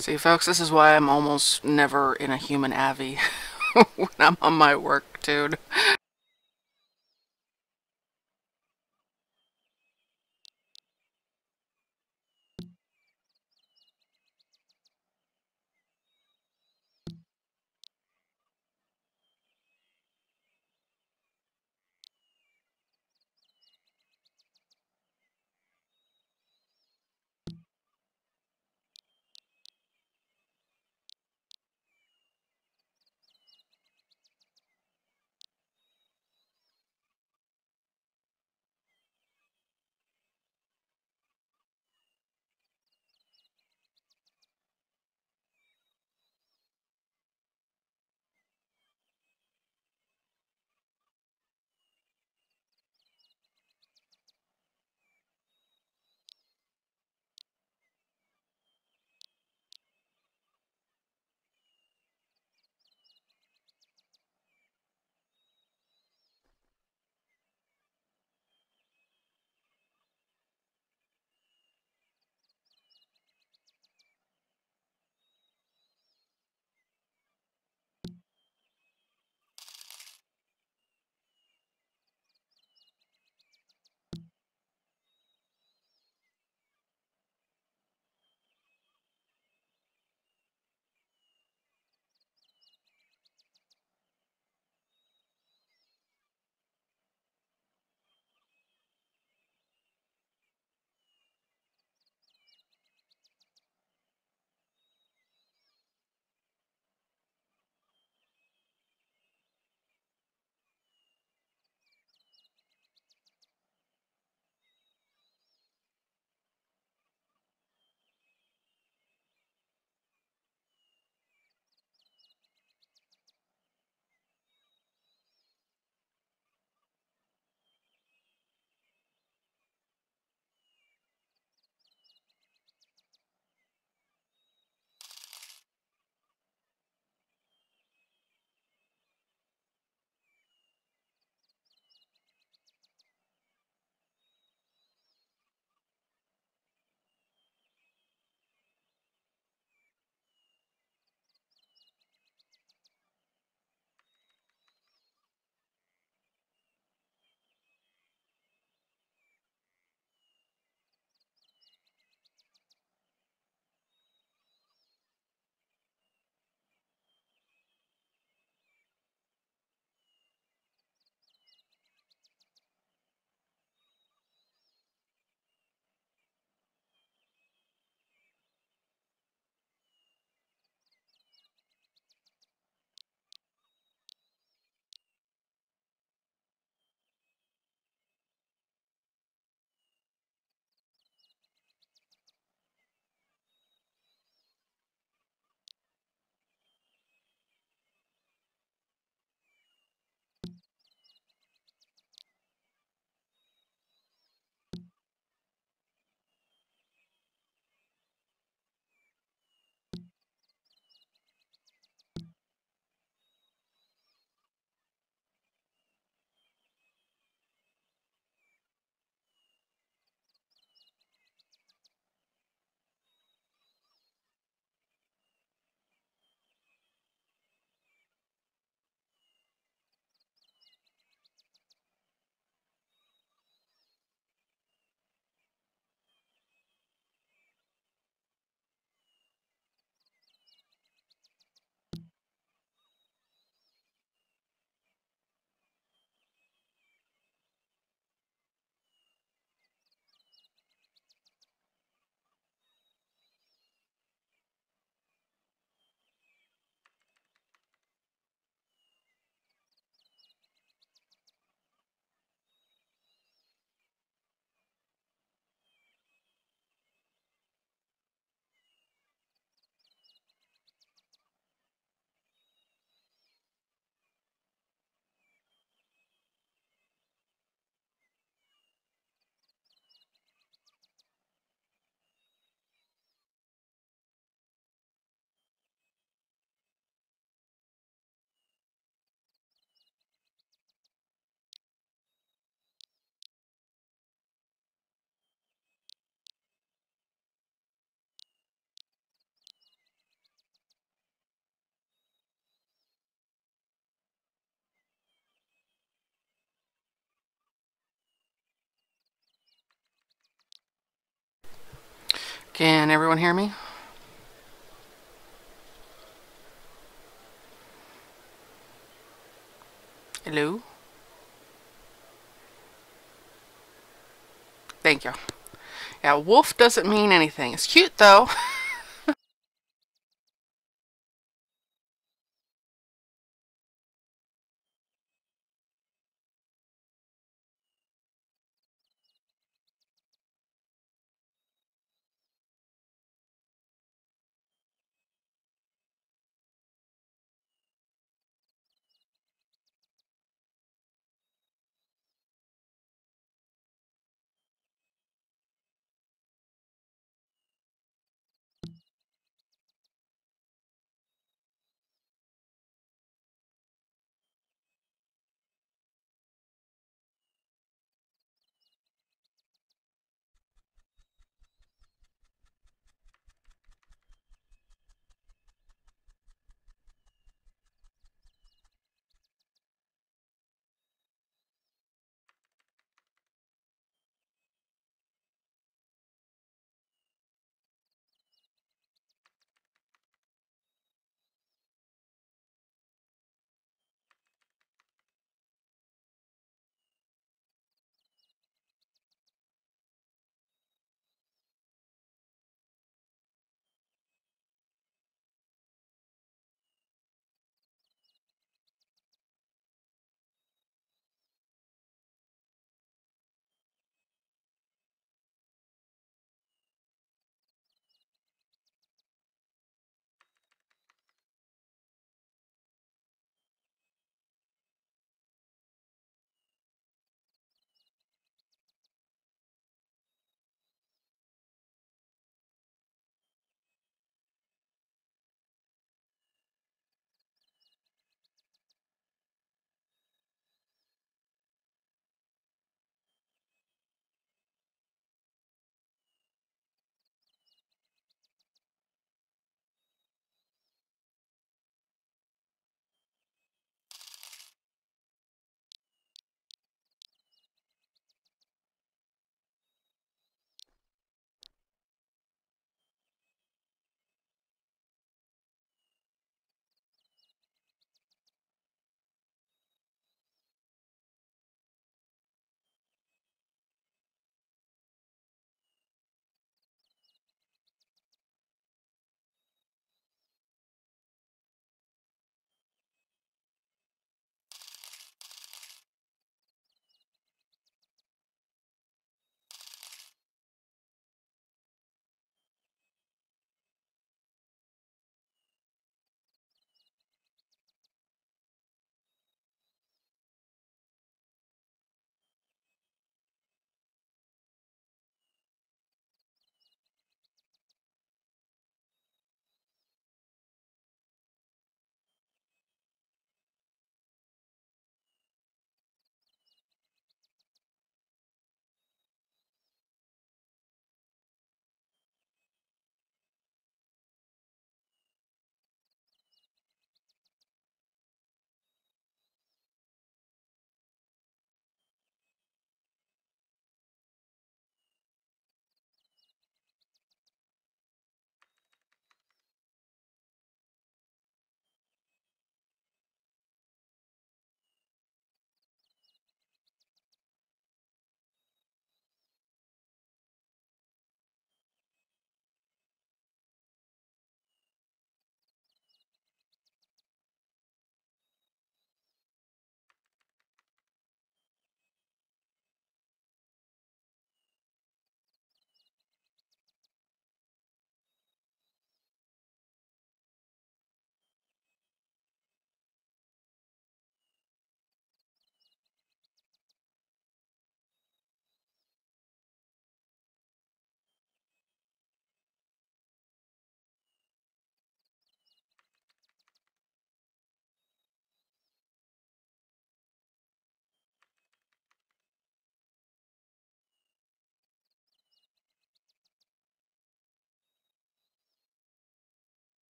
See, folks, this is why I'm almost never in a human avi when I'm on my work, dude. Can everyone hear me? Hello? Thank you. Yeah, wolf doesn't mean anything. It's cute though.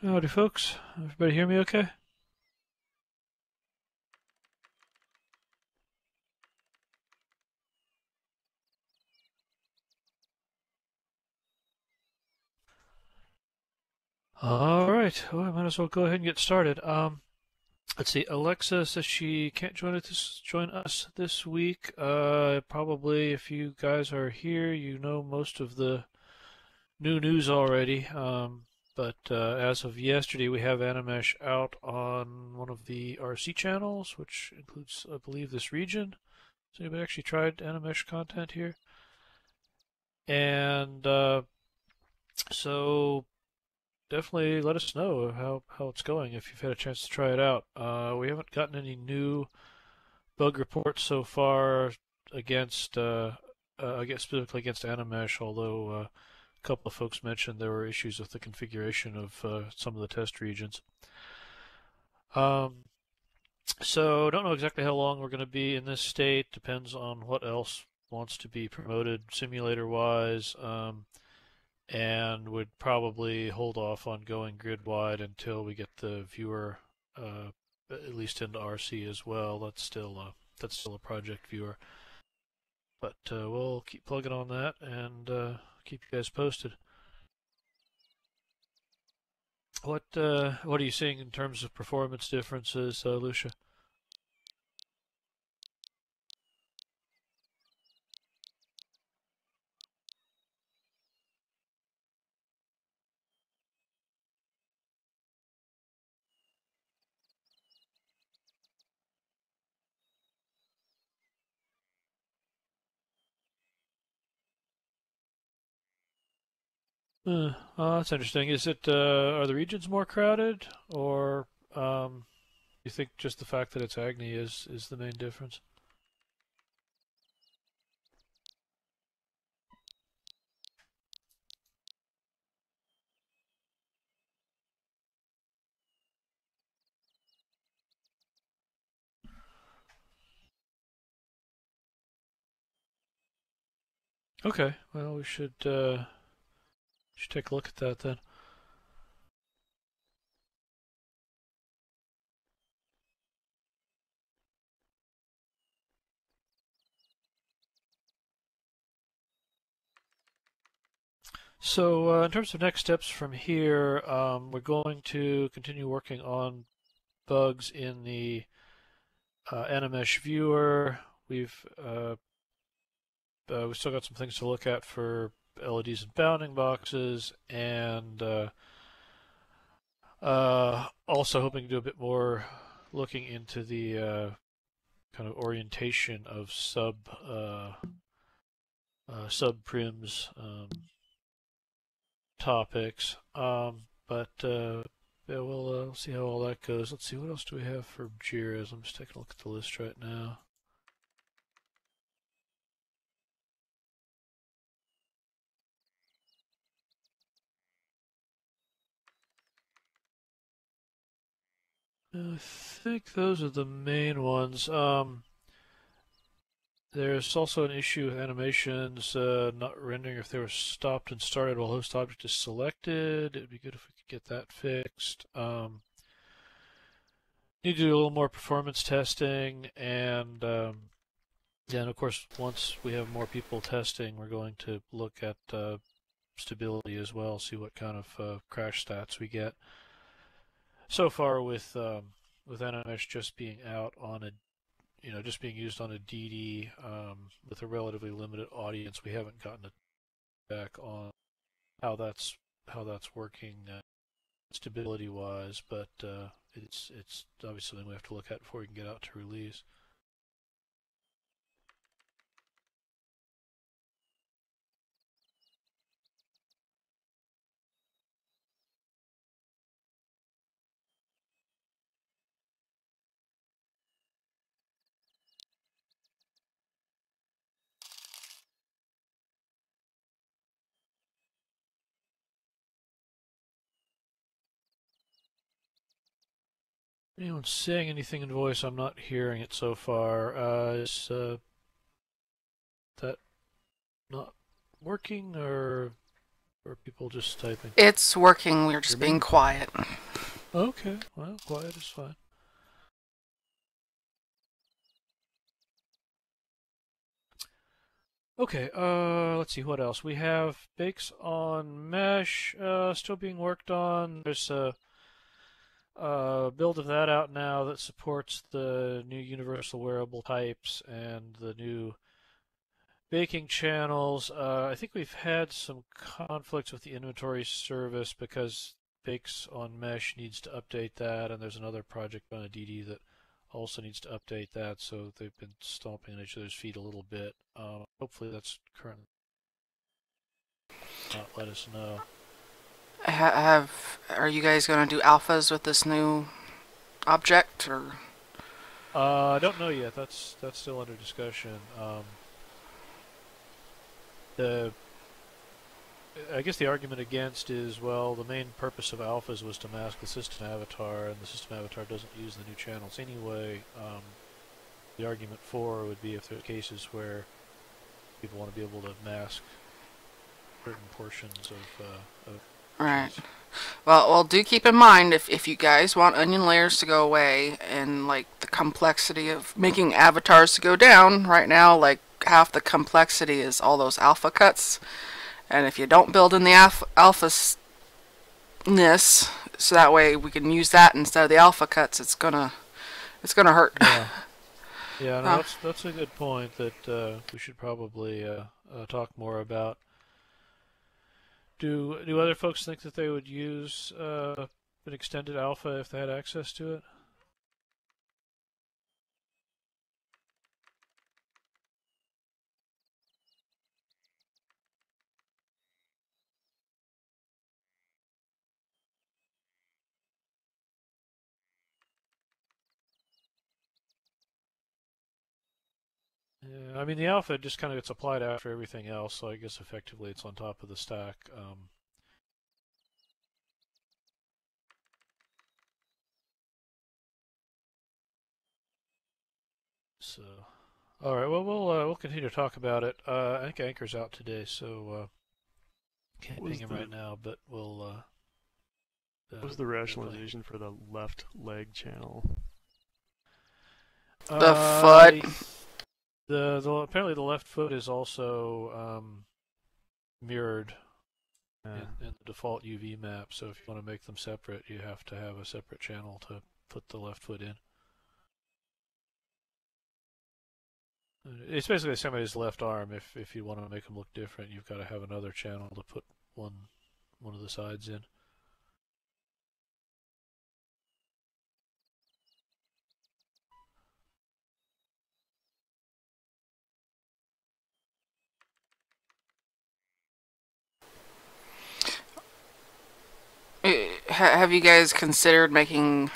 Howdy, folks. Everybody hear me okay? All right. Well, I might as well go ahead and get started. Let's see. Alexa says she can't join us this week. Probably if you guys are here, you know most of the new news already. But as of yesterday, we have Animesh out on one of the RC channels, which includes, I believe, this region. Has anybody actually tried Animesh content here? And so definitely let us know how it's going if you've had a chance to try it out. We haven't gotten any new bug reports so far against, I guess specifically against Animesh, although a couple of folks mentioned there were issues with the configuration of some of the test regions. Um, so don't know exactly how long we're going to be in this state. Depends on what else wants to be promoted simulator-wise. And would probably hold off on going grid-wide until we get the viewer at least into RC as well. That's still a project viewer, but we'll keep plugging on that and keep you guys posted. What are you seeing in terms of performance differences, Lucia? That's interesting. Is it are the regions more crowded, or you think just the fact that it's Agni is the main difference? Okay, well we should take a look at that then. So, in terms of next steps from here, we're going to continue working on bugs in the Animesh viewer. We've still got some things to look at for LEDs and bounding boxes, and also hoping to do a bit more looking into the kind of orientation of sub prims topics. But yeah, we'll see how all that goes. Let's see, what else do we have for JIRAs? I'm just taking a look at the list right now. I think those are the main ones. There's also an issue with animations not rendering if they were stopped and started while host object is selected. It'd be good if we could get that fixed. Need to do a little more performance testing, and then of course once we have more people testing, we're going to look at stability as well, see what kind of crash stats we get. So far with Animesh just being out on a just being used on a DD with a relatively limited audience, we haven't gotten it back on how that's working stability wise, but it's obviously something we have to look at before we can get out to release. Anyone saying anything in voice? I'm not hearing it so far. Is that not working or Or people just typing? It's working. We're Hear just being me? quiet. Okay, well, quiet is fine. Okay, let's see what else. We have bakes on mesh still being worked on. There's a build of that out now that supports the new universal wearable types and the new baking channels. I think we've had some conflicts with the inventory service because bakes on mesh needs to update that, and there's another project on a DD that also needs to update that, so they've been stomping on each other's feet a little bit. Hopefully that's currently not let us know. Are you guys gonna do alphas with this new object or? I don't know yet. That's still under discussion. The I guess the argument against is, well, the main purpose of alphas was to mask the system avatar, and the system avatar doesn't use the new channels anyway. The argument for would be if there's cases where people want to be able to mask certain portions of Right. cheese. Well, do keep in mind if you guys want onion layers to go away and like the complexity of making avatars to go down, right now like half the complexity is all those alpha cuts. And if you don't build in the alpha-ness, so that way we can use that instead of the alpha cuts, it's gonna hurt. Yeah, yeah, no, Uh, that's a good point that we should probably talk more about. Do other folks think that they would use an extended alpha if they had access to it? Yeah, I mean the alpha just kind of gets applied after everything else, so I guess effectively it's on top of the stack. So, all right, well we'll continue to talk about it. I think Anchor's out today, so can't What ping was him the right now, but we'll what was the definitely. rationalization for the left leg channel? the foot. The apparently the left foot is also mirrored Yeah. in the default UV map. So if you want to make them separate, you have to have a separate channel to put the left foot in. It's basically the same as left arm. If you want to make them look different, you've got to have another channel to put one of the sides in. Have you guys considered making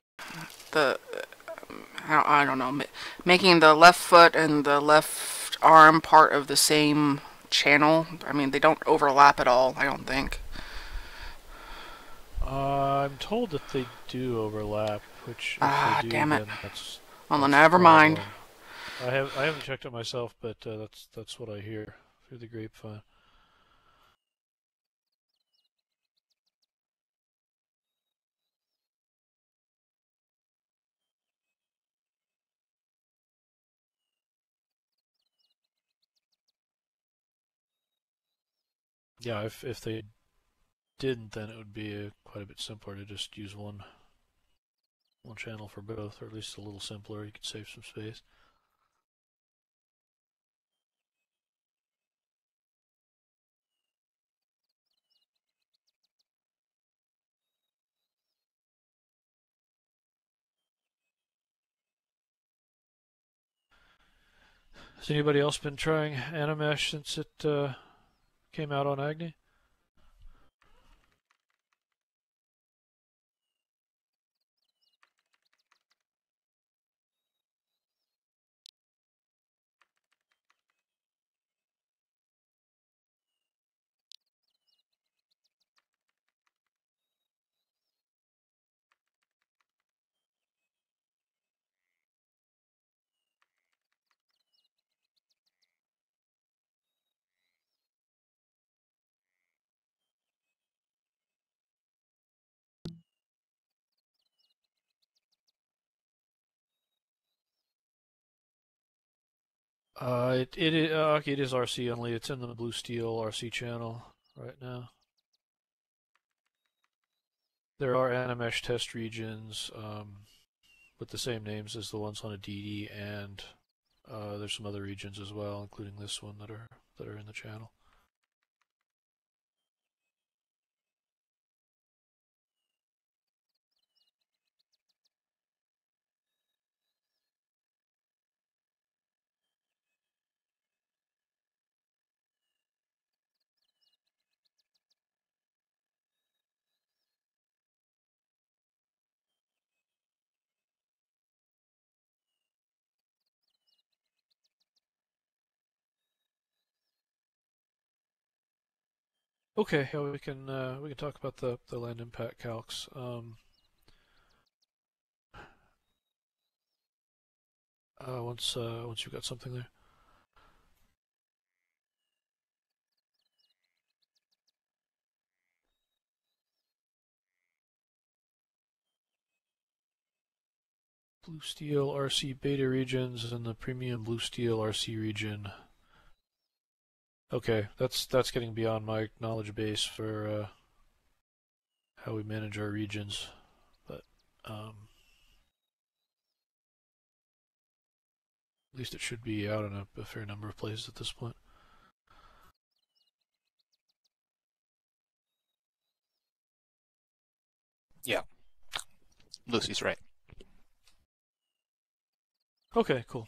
the I don't know, making the left foot and the left arm part of the same channel? I mean, they don't overlap at all, I don't think. I'm told that they do overlap, which if they Ah, do, damn it. then Well, that's the never mind. problem. I haven't checked it myself, but that's what I hear through the grapevine. Yeah, if they didn't, then it would be quite a bit simpler to just use one channel for both, or at least a little simpler. You could save some space. Has anybody else been trying Animesh since it came out on Agni? Okay, it is RC only. It's in the Blue Steel RC channel right now. There are Animesh test regions with the same names as the ones on a DD, and there's some other regions as well, including this one that are in the channel. Okay, yeah, we can talk about the land impact calcs. Once you've got something there. Blue Steel RC beta regions and the premium Blue Steel RC region. Okay, that's getting beyond my knowledge base for how we manage our regions, but at least it should be out in a fair number of places at this point. Yeah, Lucy's right. Okay, cool.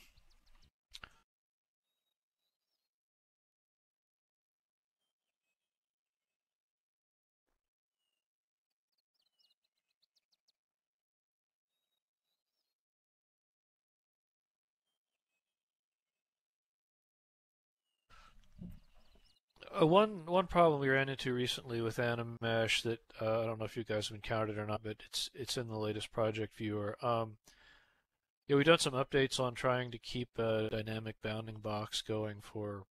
One problem we ran into recently with Animesh that I don't know if you guys have encountered it or not, but it's in the latest project viewer. Yeah, we've done some updates on trying to keep a dynamic bounding box going for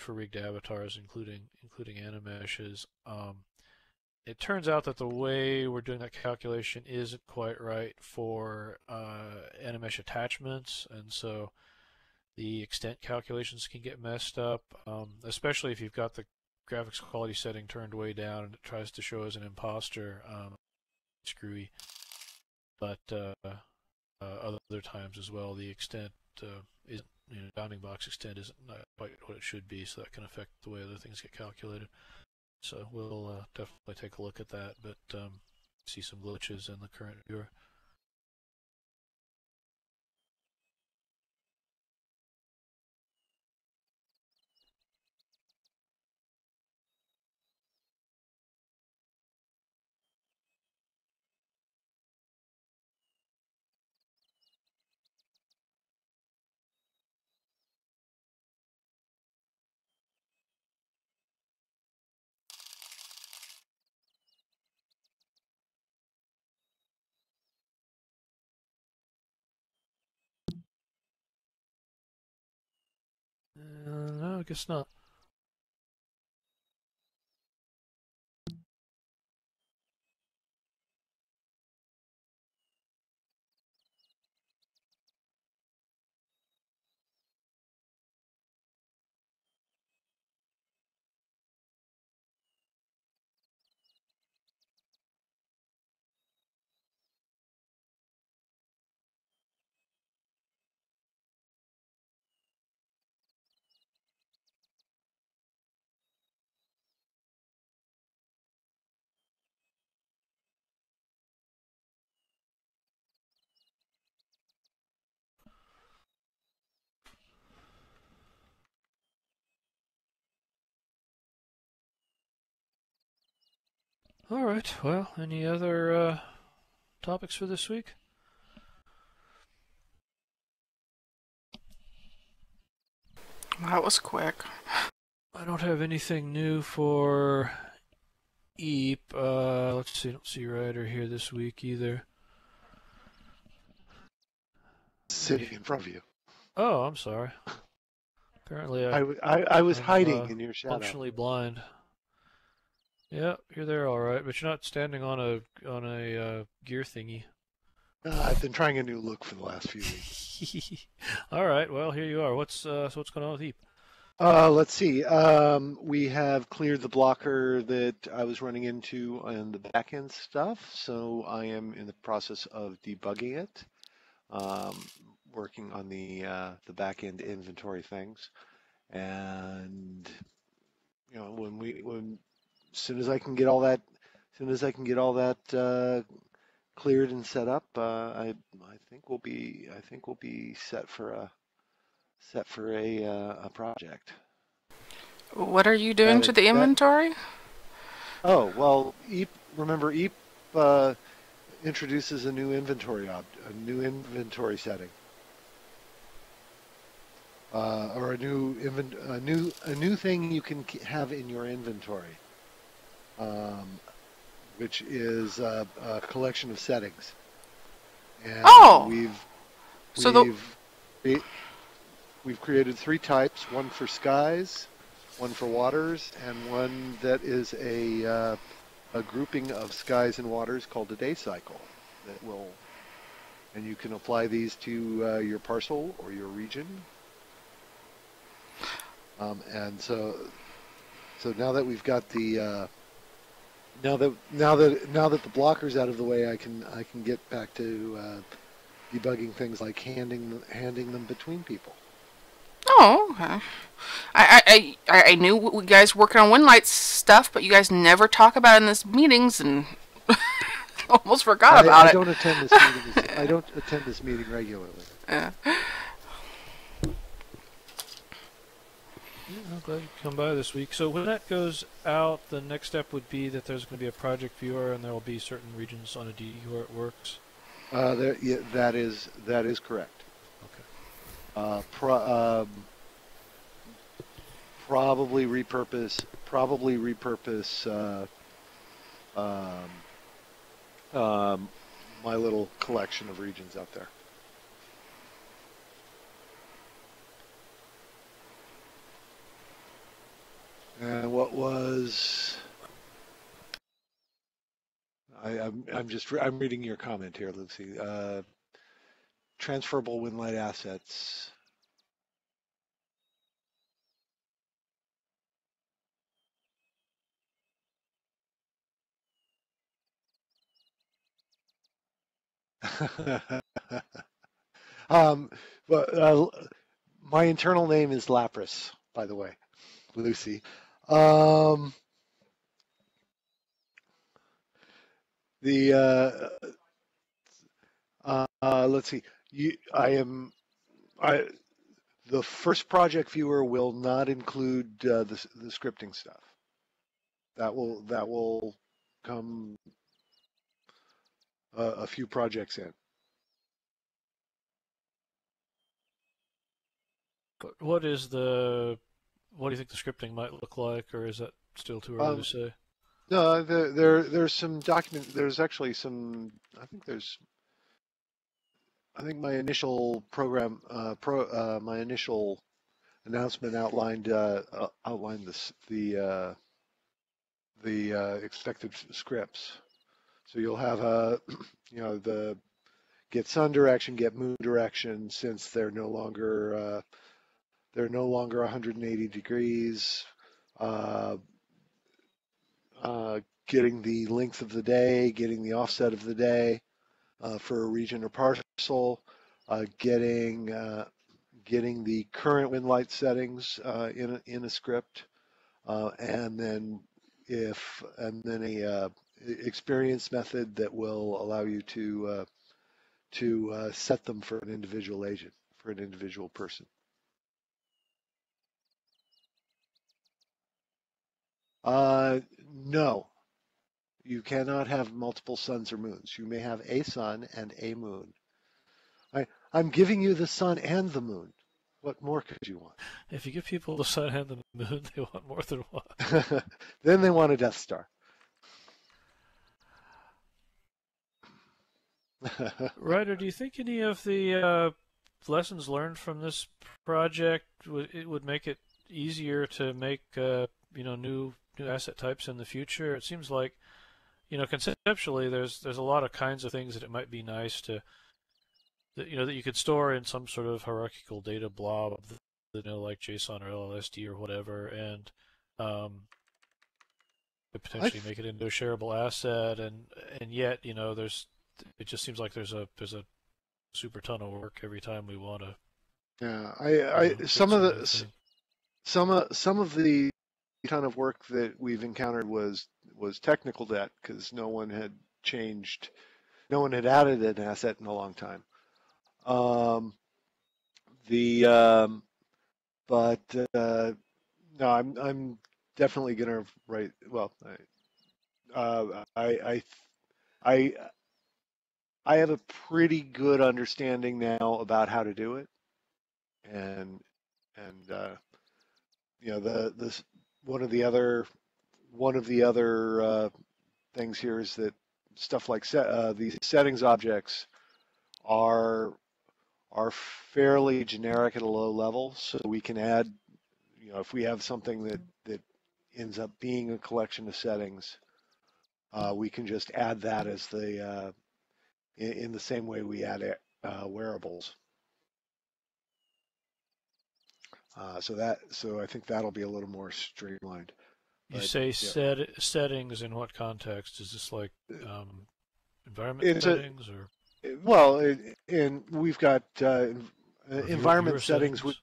rigged avatars, including Animesh's. It turns out that the way we're doing that calculation isn't quite right for Animesh attachments, and so the extent calculations can get messed up, especially if you've got the graphics quality setting turned way down and it tries to show as an imposter. Screwy. But other times as well, the extent isn't, bounding box extent isn't quite what it should be, so that can affect the way other things get calculated. So we'll definitely take a look at that, but see some glitches in the current viewer. No, I guess not. All right. Well, any other topics for this week? That was quick. I don't have anything new for EAP. Let's see. I don't see Ryder here this week either. Sitting in front of you. Oh, I'm sorry. Apparently, I was I'm hiding in your shadow. functionally blind. Yeah, you're there, all right, but you're not standing on a gear thingy. I've been trying a new look for the last few weeks. All right. Well, here you are. What's going on with Heap? Let's see. We have cleared the blocker that I was running into on the backend stuff, so I am in the process of debugging it, um, working on the backend inventory things, and when as soon as I can get all that, cleared and set up, I think we'll be set for a project. What are you doing to That the that inventory? Oh, well, remember EAP introduces a new inventory setting, or a new thing you can have in your inventory, um, which is a collection of settings. And Oh, so the we've we- we've created three types: one for skies, one for waters, and one that is a grouping of skies and waters called a day cycle that will, and you can apply these to your parcel or your region. And so now that we've got the now that the blocker's out of the way, I can get back to debugging things like handing them between people. oh, okay. I knew you guys working on Winlight stuff, but you guys never talk about it in these meetings, and almost forgot I about it. don't attend this meeting. I don't attend this meeting regularly. Yeah. Yeah, I'm glad you could come by this week. So when that goes out, the next step would be that there's going to be a project viewer, and there will be certain regions on a DE where it works. Yeah, that is correct. Okay. Probably repurpose um, um, my little collection of regions out there. And what was I'm reading your comment here, Lucy. Transferable Winlight assets. um, but my internal name is Lapras, by the way, Lucy. Um, the let's see. I the first project viewer will not include the scripting stuff. That will come a few projects in. But what do you think the scripting might look like, or is that still too early to Um, say? no, there's some document. There's actually some. I think my initial my initial announcement outlined the expected scripts. So you'll have the get sun direction, get moon direction, since they're no longer 180 degrees. Uh, Getting the length of the day, getting the offset of the day for a region or parcel, getting the current wind light settings in a script, and then a experience method that will allow you to set them for an individual agent, for an individual person. No, you cannot have multiple suns or moons. You may have a sun and a moon. I'm giving you the sun and the moon. What more could you want? If you give people the sun and the moon, they want more than one. Then they want a Death Star. Ryder, do you think any of the lessons learned from this project would make it easier to make new asset types in the future? It seems like conceptually, there's a lot of kinds of things that it might be nice to that you could store in some sort of hierarchical data blob, like JSON or LLSD or whatever, and um, I potentially make it into a shareable asset, and yet there's it just seems like there's a super ton of work every time we want to yeah, fix some a of new the thing. some of the ton of work that we've encountered was technical debt because no one had added an asset in a long time. Um, the but no, I'm definitely gonna write. Well, I I have a pretty good understanding now about how to do it, and and the this one of the other things here is that stuff like these settings objects are are fairly generic at a low level, so we can add, if we have something that ends up being a collection of settings, we can just add that as in the same way we add wearables. So I think that'll be a little more streamlined. You But say yeah, settings in what context? Is this like environment it's a settings or well, and we've got viewer environment settings. settings?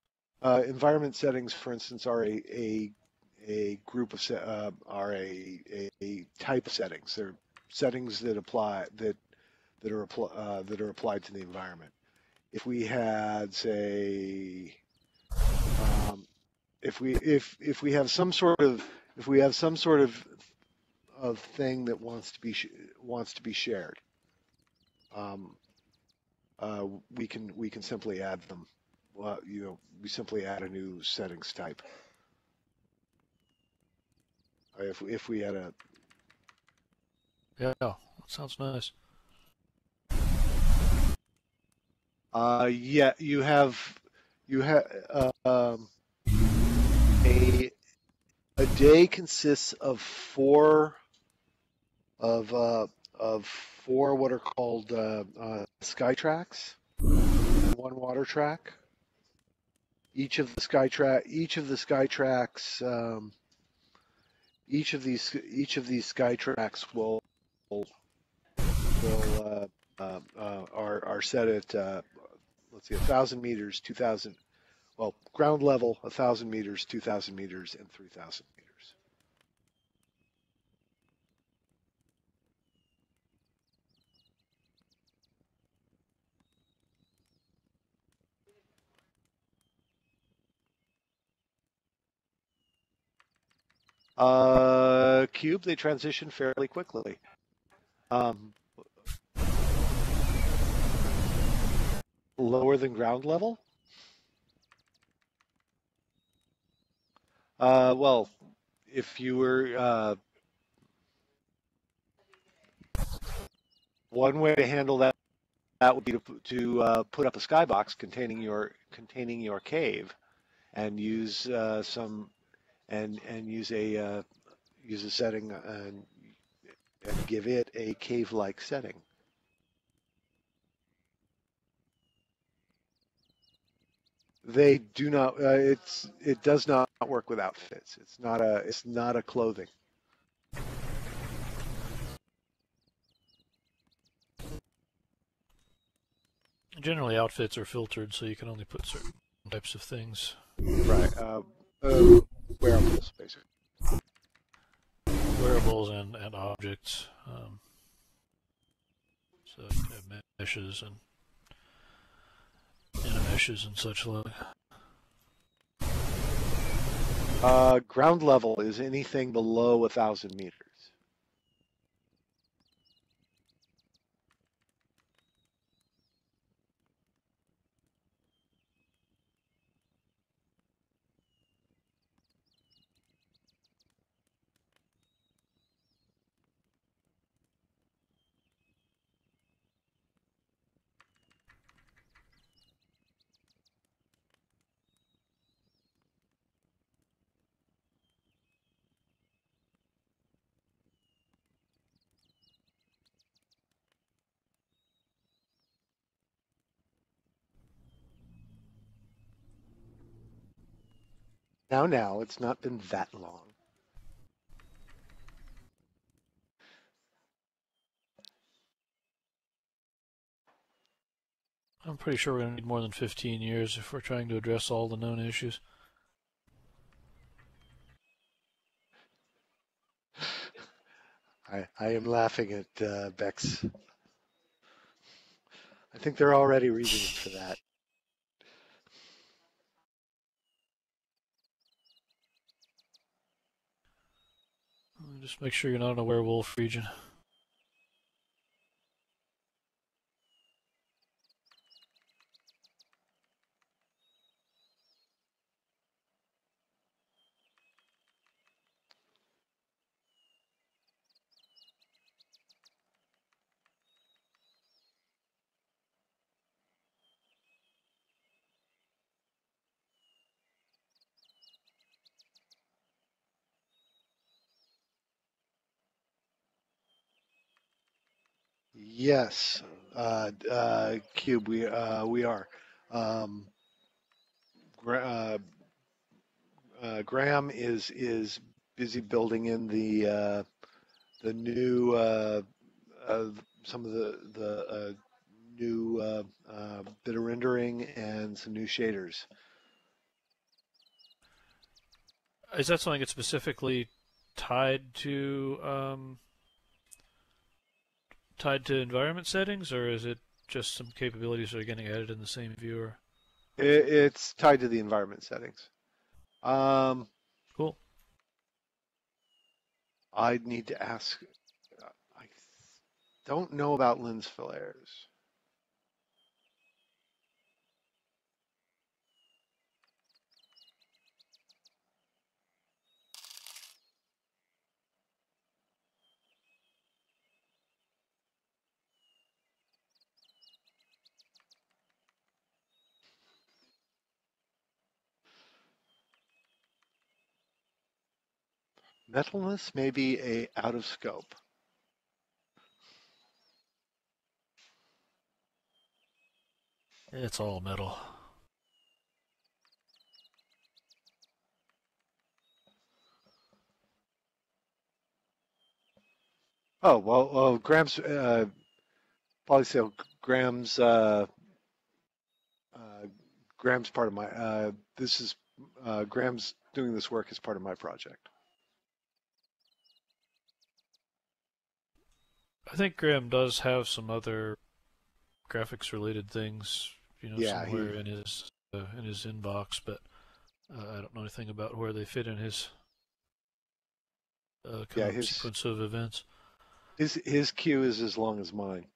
Environment settings, for instance, are a group of are a type of settings. They're settings that apply that are applied to the environment. If we had, say, um, if we have some sort of if we have some sort of thing that wants to be shared, um, we can simply add them. Well, we simply add a new settings type. If we had a Yeah, that sounds nice. yeah, you have a a day consists of uh, of four what are called sky tracks and one water track. Each of the sky tracks each of these sky tracks will are set at let's see, 1,000 meters, 2,000. Well, ground level, 1,000 meters, 2,000 meters, and 3,000 meters. Cube, they transition fairly quickly. Um, Lower than ground level? Well, if you were one way to handle that would be to put up a skybox containing your cave and use some and use a setting and give it a cave-like setting. They do not. It does not work with outfits. It's not a clothing. Generally, outfits are filtered, so you can only put certain types of things. Right. Wearables, basically. Wearables and objects. So you can have meshes and animeshes and such like. Ground level is anything below 1,000 meters. Now, it's not been that long. I'm pretty sure we're going to need more than 15 years if we're trying to address all the known issues. I am laughing at Beck's. I think there are already reasons for that. Just make sure you're not in a werewolf region. Yes, Cube, we are. Um, Gra- Graham is busy building in the new uh, some of the new bit of rendering and some new shaders. Is that something that's specifically tied to environment settings, or is it just some capabilities that are getting added in the same viewer? It's tied to the environment settings. Um, Cool. I'd need to ask. I don't know about lens flares. Metalness may be a out of scope. It's all metal. Oh well, Graham's polysale. Graham's uh, Graham's part of my. This is Graham's doing this work as part of my project. I think Graham does have some other graphics related things, Yeah, somewhere in his inbox, but I don't know anything about where they fit in his kind yeah of sequence of events. his queue is as long as mine.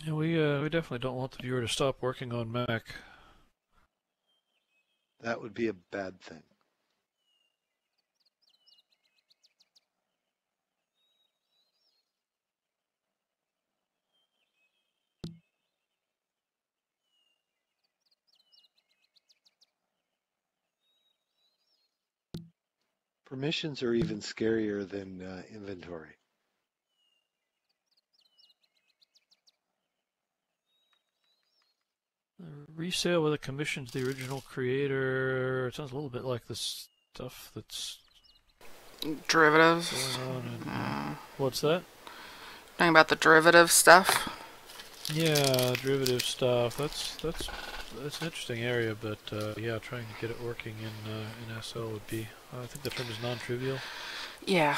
Yeah, we definitely don't want the viewer to stop working on Mac. That would be a bad thing. Permissions are even scarier than inventory. Resale with a commission to the original creator. It sounds a little bit like the stuff that's Derivatives. going on. What's that? Talking about the derivative stuff. Yeah, derivative stuff. That's it's an interesting area, but yeah, trying to get it working in SL would be. I think the term is non-trivial. Yeah.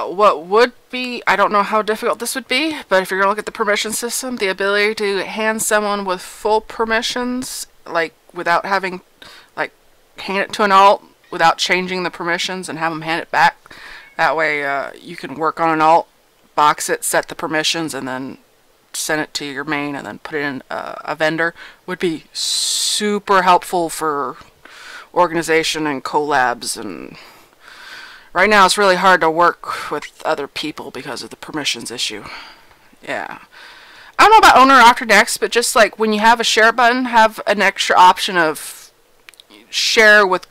What would be, I don't know how difficult this would be, but if you're going to look at the permission system, the ability to hand someone with full permissions, like without having, like, hand it to an alt without changing the permissions and have them hand it back. That way you can work on an alt, box it, set the permissions, and then send it to your main and then put it in a vendor would be super helpful for organization and collabs. And right now it's really hard to work with other people because of the permissions issue. Yeah. I don't know about owner after next, but just like when you have a share button, have an extra option of share with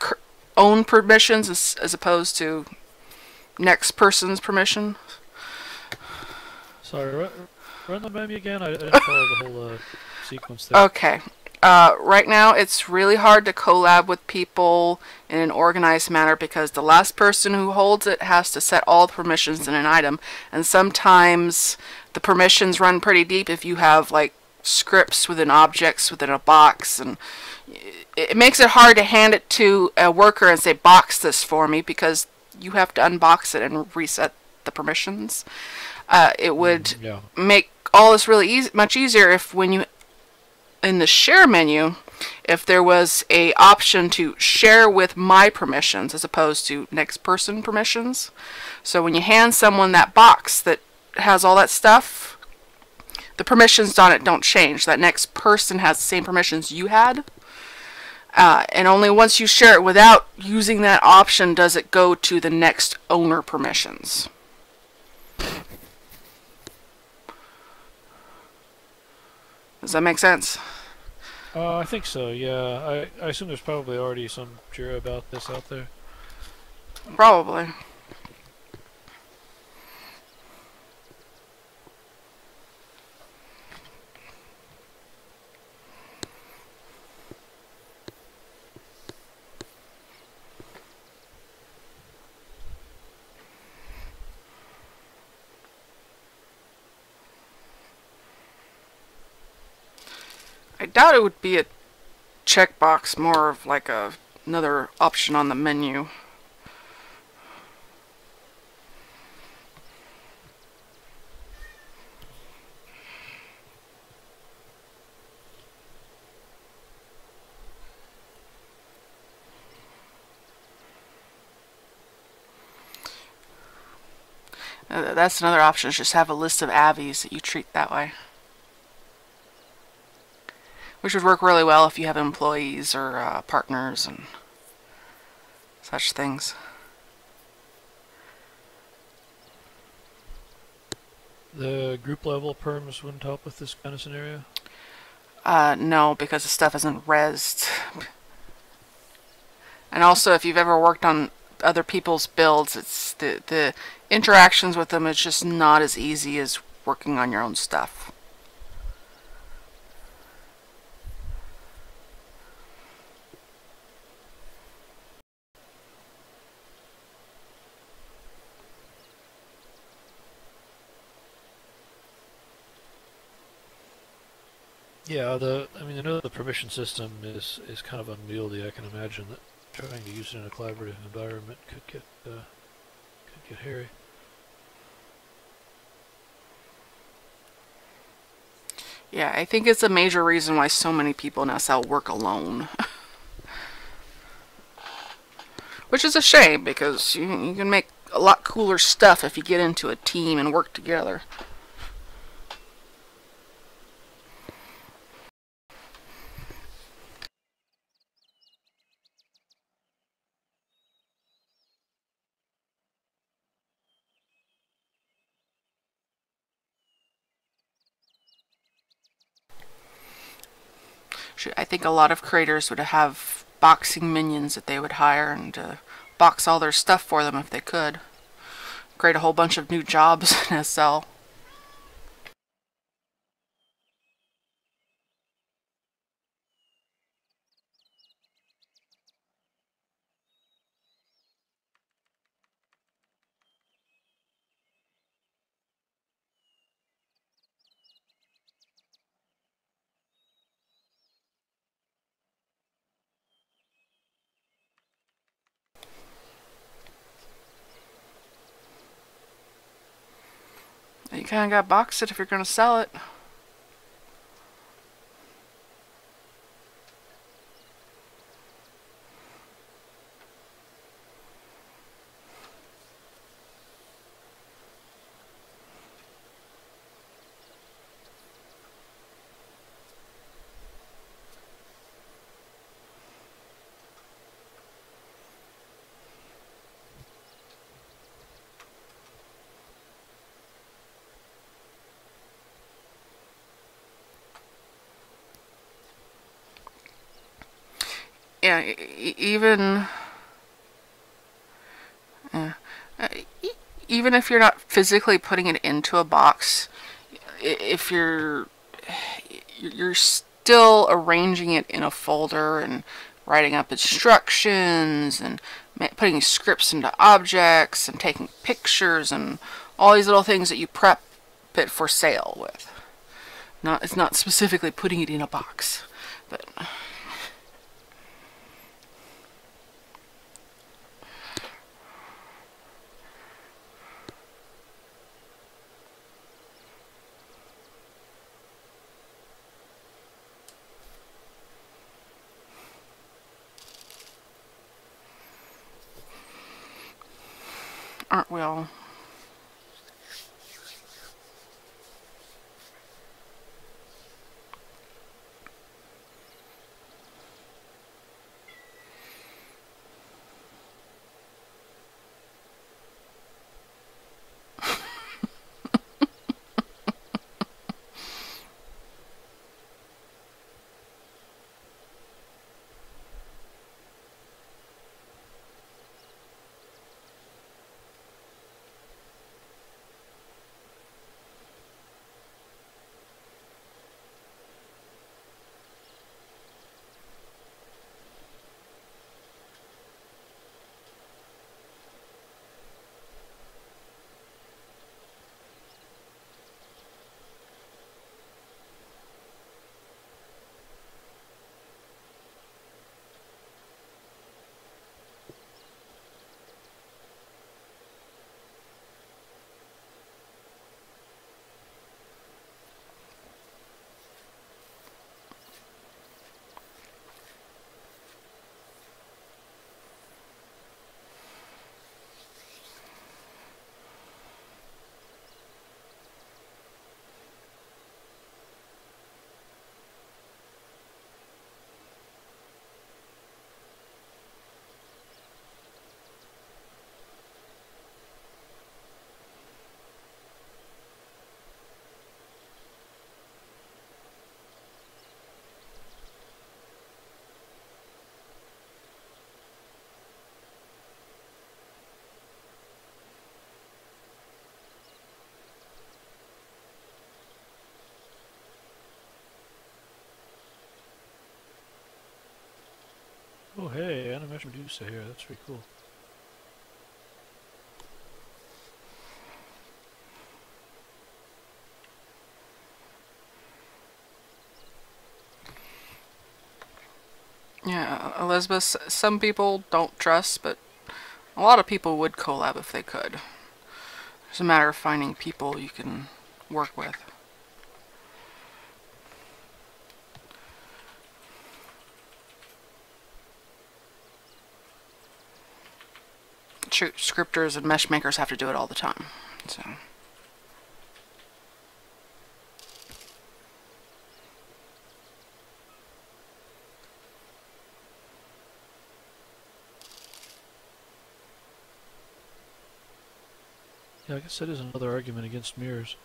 own permissions as opposed to next person's permission. Sorry, run the menu again. I didn't follow the whole sequence there. Okay. Right now, it's really hard to collab with people in an organized manner because the last person who holds it has to set all the permissions in an item, and sometimes the permissions run pretty deep if you have like scripts within objects within a box, and it makes it hard to hand it to a worker and say box this for me because you have to unbox it and reset the permissions. It would make all this really much easier if when you in the share menu, if there was a option to share with my permissions as opposed to next person permissions. So when you hand someone that box that has all that stuff, the permissions on it don't change. That next person has the same permissions you had. And only once you share it without using that option does it go to the next owner permissions. Does that make sense? I think so, yeah. I assume there's probably already some Jira about this out there. Probably. I doubt it would be a checkbox, more of like another option on the menu. That's another option, is just have a list of avies that you treat that way. Which would work really well if you have employees or partners and such things. The group level perms wouldn't help with this kind of scenario? No, because the stuff isn't rezzed. And also, if you've ever worked on other people's builds, it's the interactions with them is just not as easy as working on your own stuff. Yeah, I mean, I know the permission system is kind of unwieldy. I can imagine that trying to use it in a collaborative environment could get hairy. Yeah, I think it's a major reason why so many people in SL work alone. Which is a shame, because you can make a lot cooler stuff if you get into a team and work together. I think a lot of creators would have boxing minions that they would hire and box all their stuff for them if they could. Create a whole bunch of new jobs in SL. You kind of got to box it if you're going to sell it. Yeah, even uh, even if you're not physically putting it into a box, if you're still arranging it in a folder and writing up instructions and putting scripts into objects and taking pictures and all these little things that you prep it for sale with. It's not specifically putting it in a box, but. Aren't we all? Oh, hey, Animesh Medusa here. That's pretty cool. Yeah, Elizabeth, some people don't trust, but a lot of people would collab if they could. It's a matter of finding people you can work with. Shoot, scripters and mesh makers have to do it all the time. So. Yeah, I guess that is another argument against mirrors.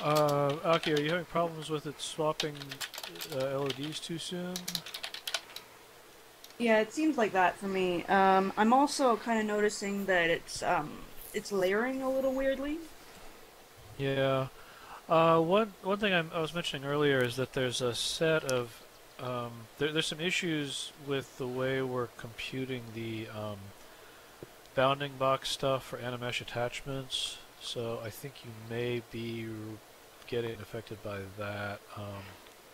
Aki, are you having problems with it swapping LODs too soon? Yeah, it seems like that for me. I'm also kind of noticing that it's layering a little weirdly. Yeah. One thing I was mentioning earlier is that there's a set of there's some issues with the way we're computing the bounding box stuff for Animesh attachments. So I think you may be getting affected by that.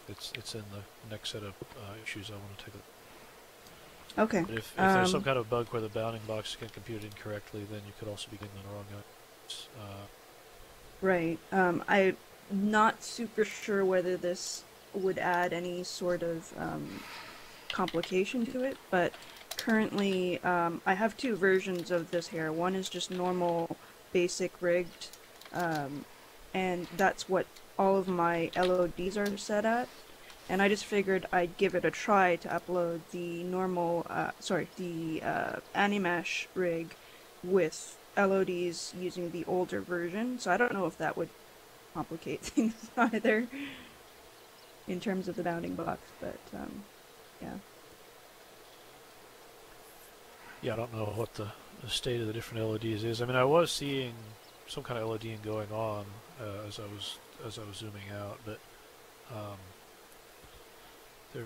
It's in the next set of issues I want to take a. Okay. But if there's some kind of bug where the bounding box can compute incorrectly, then you could also be getting the wrong outputs. Right. I'm not super sure whether this would add any sort of complication to it, but currently I have two versions of this here. One is just normal, basic rigged, and that's what all of my LODs are set at. And I just figured I'd give it a try to upload the normal, the Animesh rig with LODs using the older version. So I don't know if that would complicate things either in terms of the bounding box, but yeah. Yeah, I don't know what the state of the different LODs is. I mean, I was seeing some kind of LODing going on as I was zooming out, but there.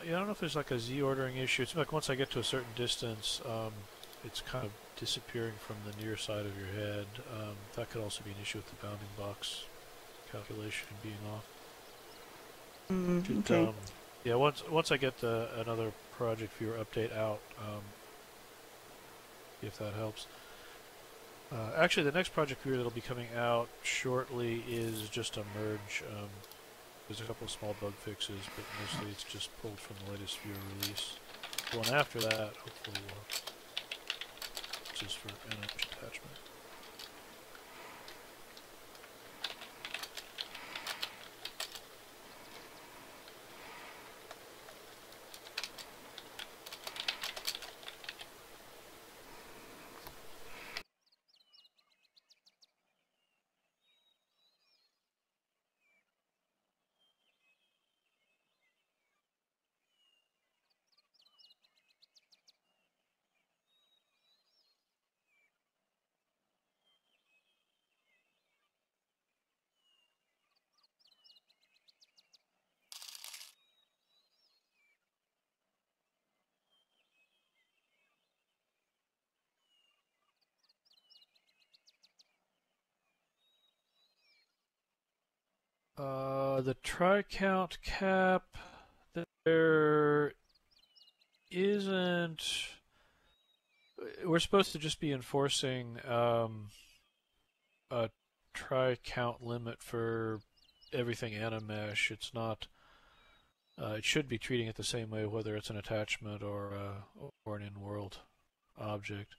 Yeah, I don't know if there's like a Z ordering issue. It's like once I get to a certain distance, it's kind of disappearing from the near side of your head. That could also be an issue with the bounding box calculation being off. Okay. Yeah, once I get another project viewer update out, if that helps. Actually, the next project viewer that'll be coming out shortly is just a merge. There's a couple of small bug fixes, but mostly it's just pulled from the latest viewer release. The one after that, hopefully, just for an attachment. The try count cap, there isn't. We're supposed to just be enforcing a try count limit for everything Animesh. It's not. It should be treating it the same way, whether it's an attachment or an in-world object.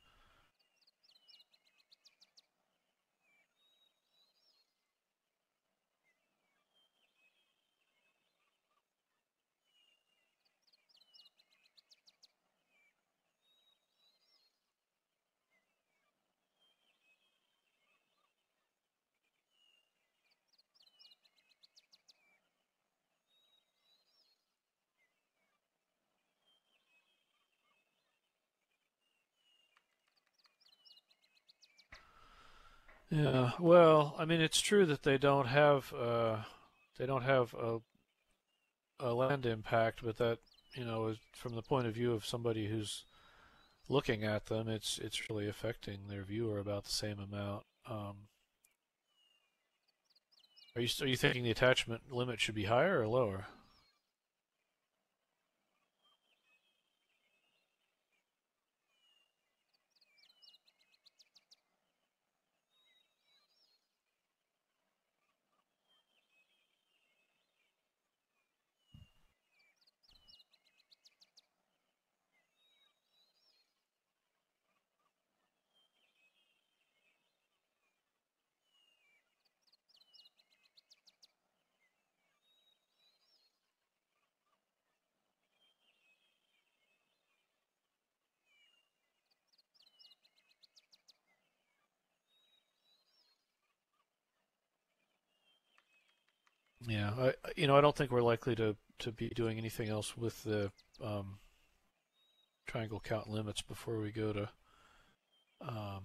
Yeah, well, I mean, it's true that they don't have a land impact, but that is from the point of view of somebody who's looking at them, it's really affecting their viewer about the same amount. Are you thinking the attachment limit should be higher or lower? Yeah, I don't think we're likely to be doing anything else with the um, triangle count limits before we go to um,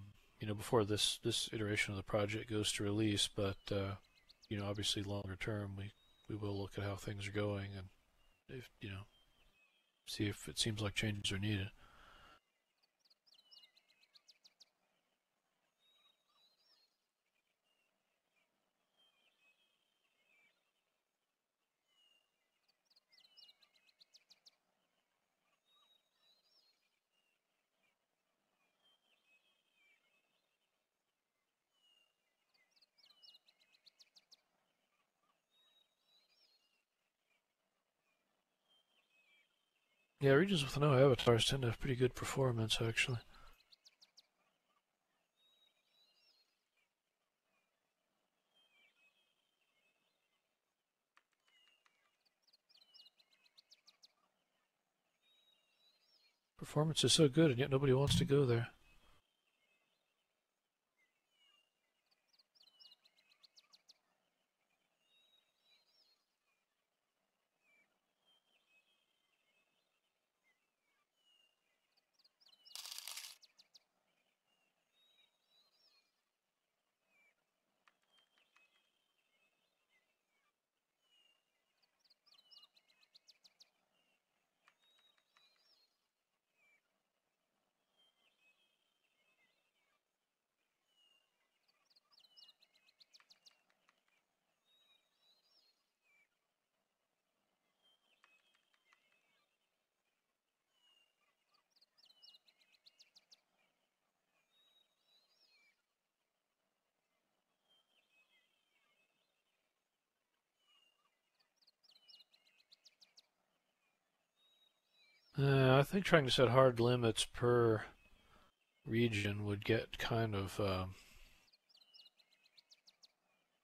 before this iteration of the project goes to release. But obviously longer term, we will look at how things are going and if see if it seems like changes are needed. Yeah, regions with no avatars tend to have pretty good performance, actually. Performance is so good, and yet nobody wants to go there. I think trying to set hard limits per region would get kind of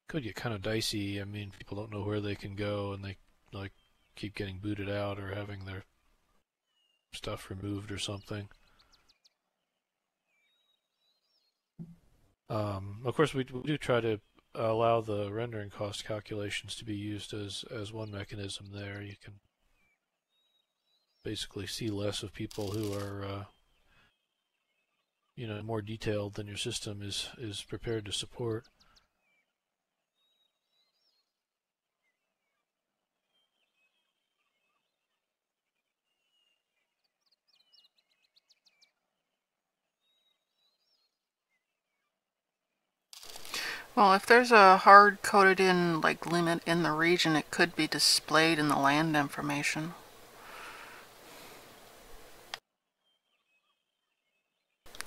could get kind of dicey. I mean, people don't know where they can go, and they like keep getting booted out or having their stuff removed or something. Of course, we do try to allow the rendering cost calculations to be used as one mechanism there. You can basically see less of people who are more detailed than your system is prepared to support. Well, if there's a hard coded in like limit in the region, it could be displayed in the land information.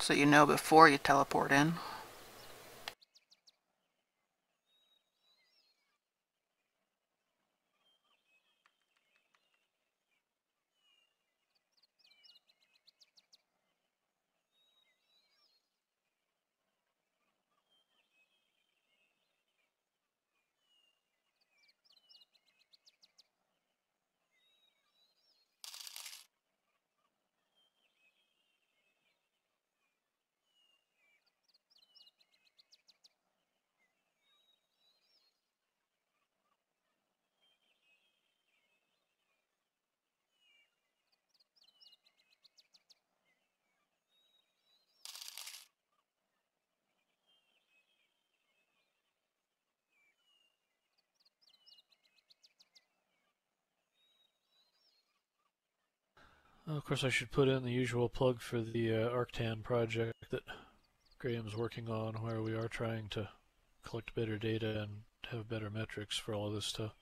So you know before you teleport in. Of course, I should put in the usual plug for the Arctan project that Graham's working on, where we are trying to collect better data and have better metrics for all of this stuff.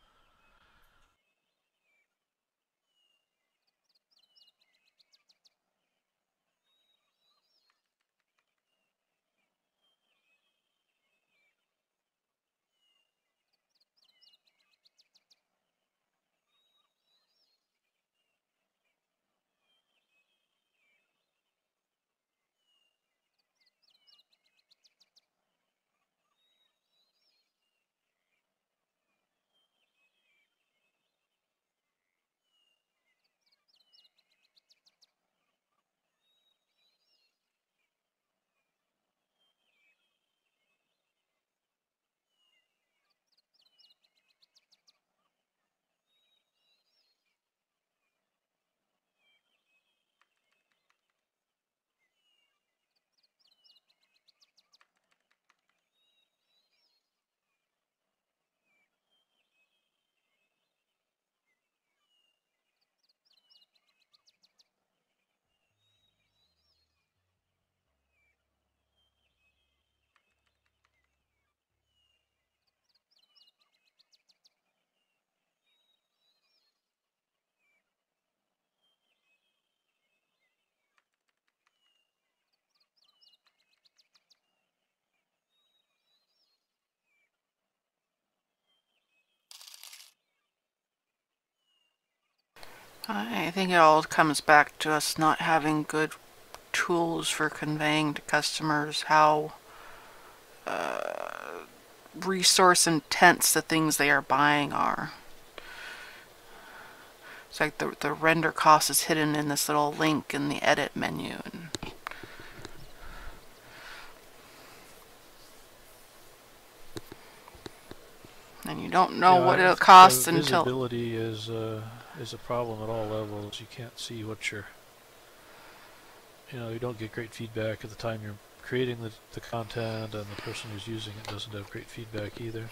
I think it all comes back to us not having good tools for conveying to customers how resource intense the things they are buying are. It's like the render cost is hidden in this little link in the edit menu. And you don't know what it'll cost until... Visibility is a problem at all levels. You can't see what you're... you don't get great feedback at the time you're creating the content, and the person who's using it doesn't have great feedback either.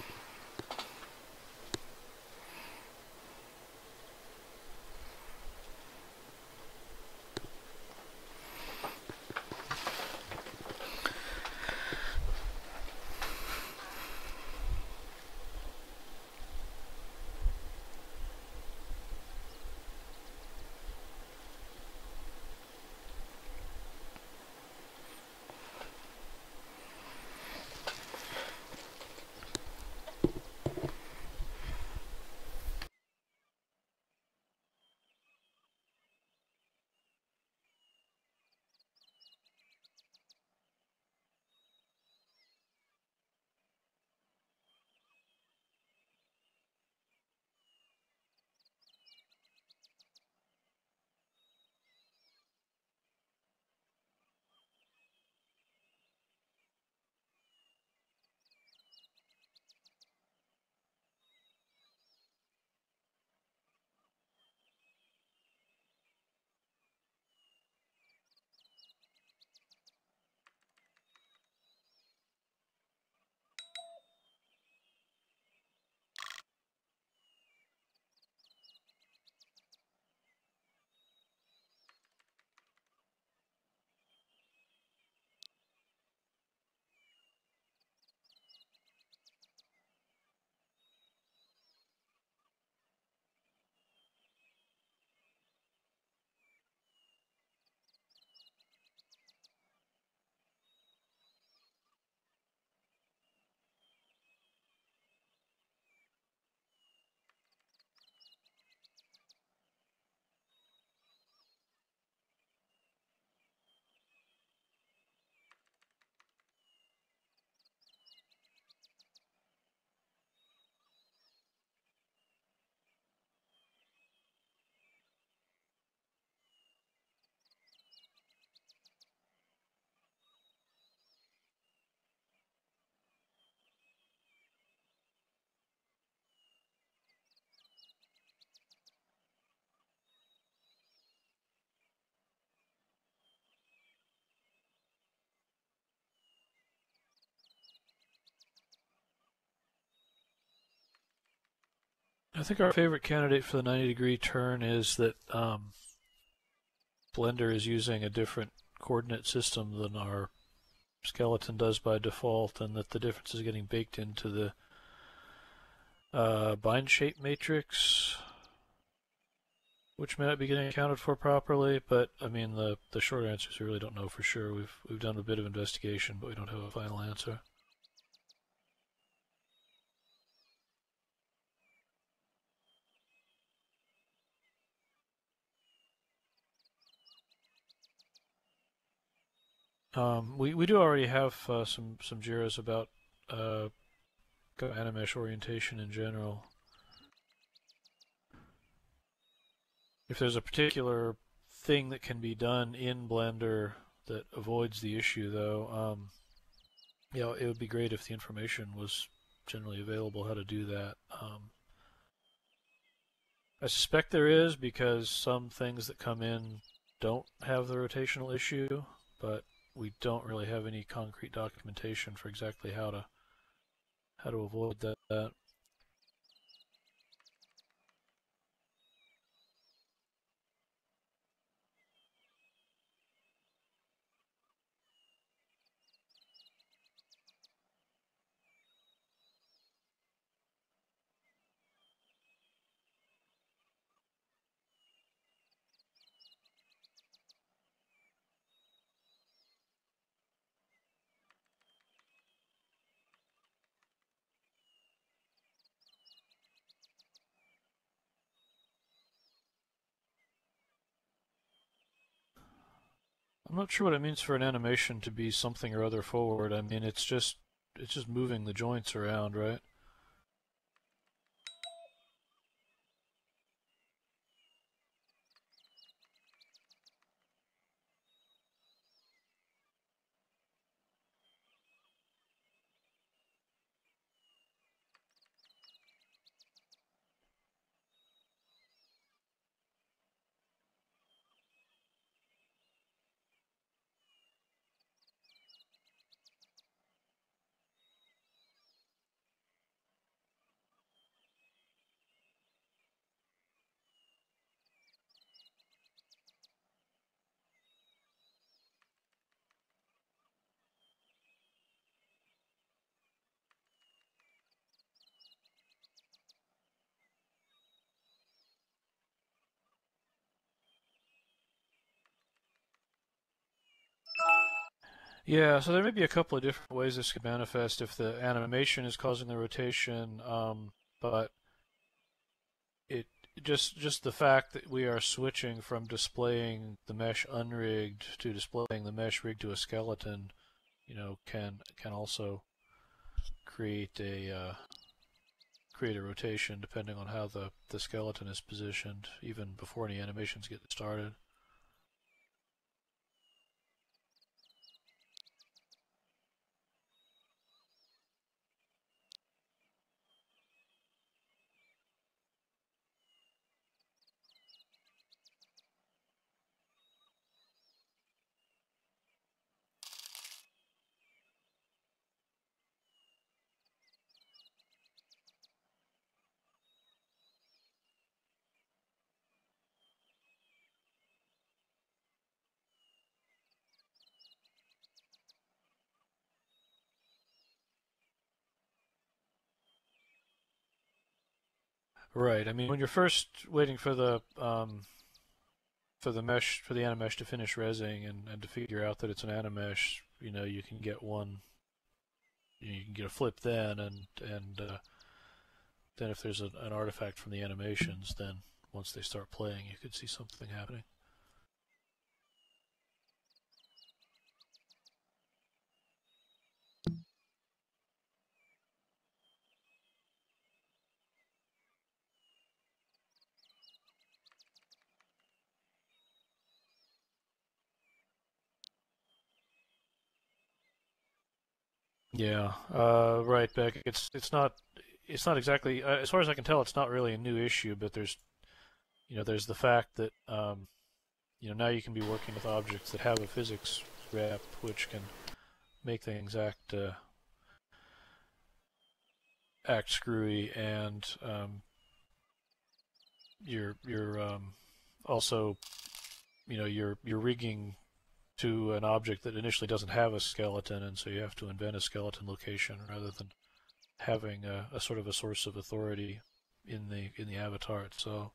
I think our favorite candidate for the 90-degree turn is that Blender is using a different coordinate system than our skeleton does by default, and that the difference is getting baked into the bind shape matrix, which may not be getting accounted for properly. But I mean, the short answer is we really don't know for sure. We've done a bit of investigation, but we don't have a final answer. We do already have some JIRAs about Animesh orientation in general. If there's a particular thing that can be done in Blender that avoids the issue, though, it would be great if the information was generally available how to do that. I suspect there is, because some things that come in don't have the rotational issue, but we don't really have any concrete documentation for exactly how to avoid that. I'm not sure what it means for an animation to be something or other forward. I mean, it's just moving the joints around, right? Yeah, so there may be a couple of different ways this could manifest if the animation is causing the rotation, but it just the fact that we are switching from displaying the mesh unrigged to displaying the mesh rigged to a skeleton, can also create a rotation depending on how the skeleton is positioned, even before any animations get started. Right. I mean, when you're first waiting for the mesh, for the Animesh to finish resing and to figure out that it's an Animesh, you can get you can get a flip then, and then if there's an artifact from the animations, then once they start playing, you could see something happening. Yeah, right, Beck. It's not exactly, as far as I can tell, it's not really a new issue, but there's the fact that now you can be working with objects that have a physics rep, which can make things act screwy, and you're also you're rigging to an object that initially doesn't have a skeleton, and so you have to invent a skeleton location rather than having a sort of a source of authority in the avatar itself.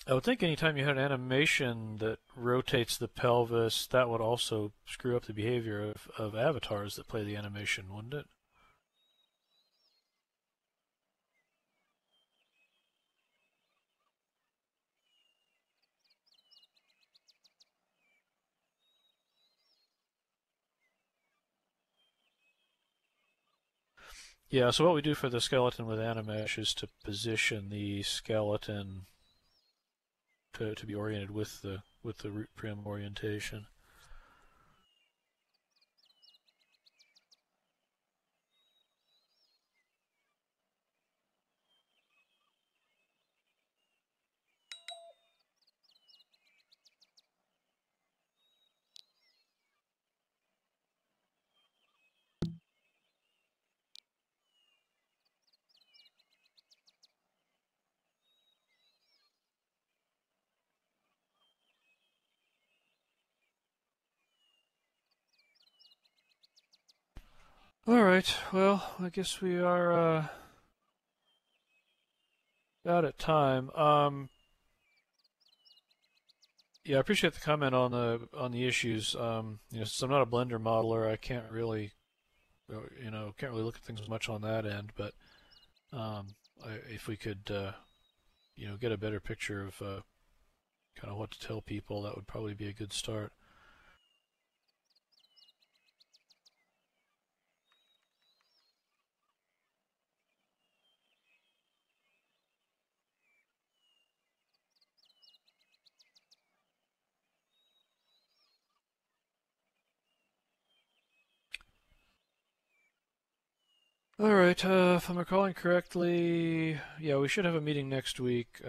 I would think anytime you had an animation that rotates the pelvis, that would also screw up the behavior of avatars that play the animation, wouldn't it? Yeah, so what we do for the skeleton with Animesh is to position the skeleton to be oriented with the root prim orientation. All right, well, I guess we are about at time. Yeah, I appreciate the comment on the issues. Since I'm not a Blender modeler, I can't really, can't really look at things much on that end. But if we could, get a better picture of kind of what to tell people, that would probably be a good start. All right, if I'm recalling correctly, yeah, we should have a meeting next week.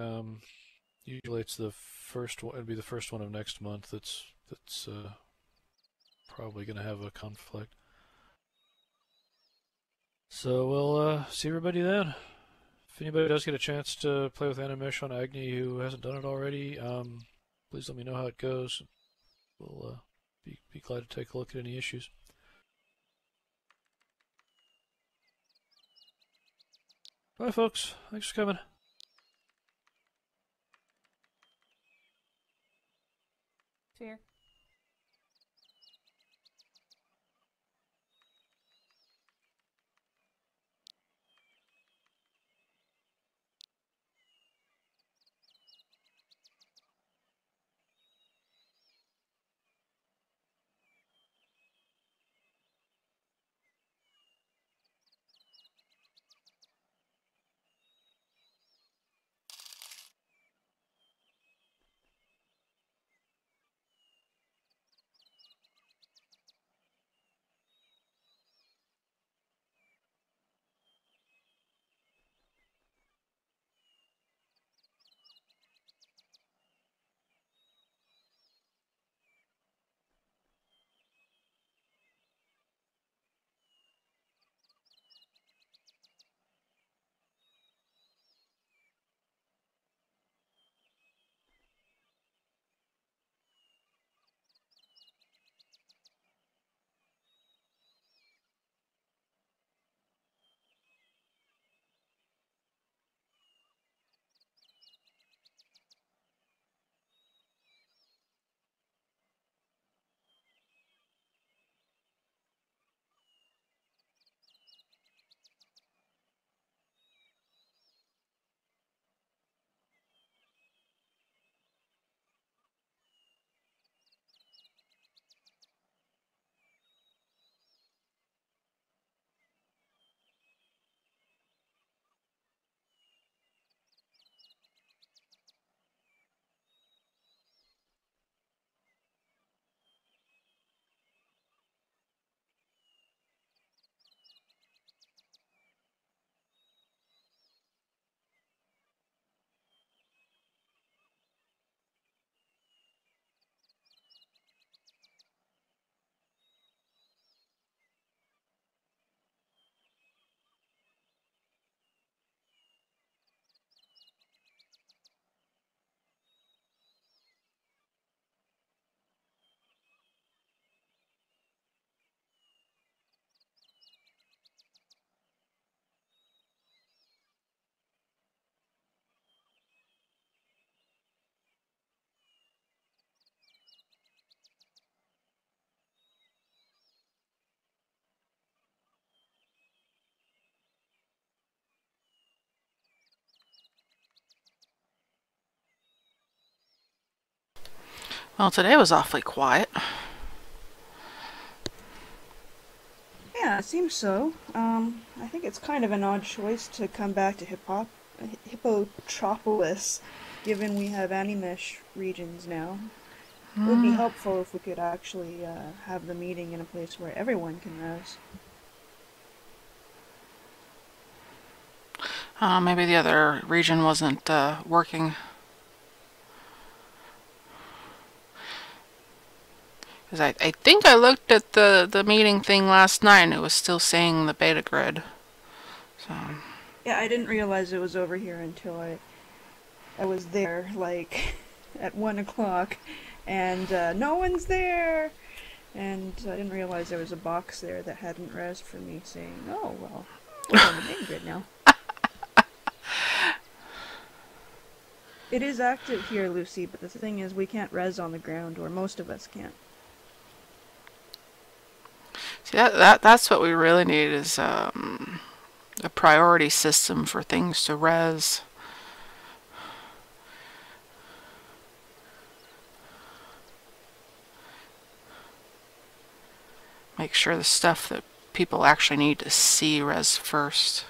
Usually it's the first one. It'd be the first one of next month. That's probably going to have a conflict. So we'll see everybody then. If anybody does get a chance to play with Animesh on Agni who hasn't done it already, please let me know how it goes. We'll be glad to take a look at any issues. Bye, folks. Thanks for coming. Fear. Well, today was awfully quiet. Yeah, it seems so. I think it's kind of an odd choice to come back to Hippotropolis, given we have Animesh regions now. It would be helpful if we could actually have the meeting in a place where everyone can res. Maybe the other region wasn't working. Because I think I looked at the meeting thing last night and it was still saying the beta grid. So. Yeah, I didn't realize it was over here until I was there, like, at 1 o'clock, and no one's there! And I didn't realize there was a box there that hadn't res for me saying, oh, well, we're on the main grid now. It is active here, Lucy, but the thing is we can't res on the ground, or most of us can't. See, that's what we really need is a priority system for things to res. Make sure the stuff that people actually need to see res first.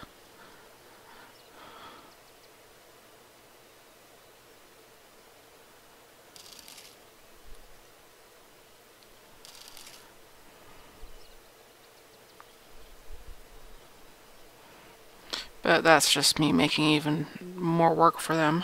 But that's just me making even more work for them.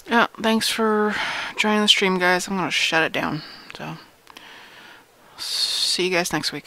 Yeah, thanks for joining the stream, guys. I'm going to shut it down. So, see you guys next week.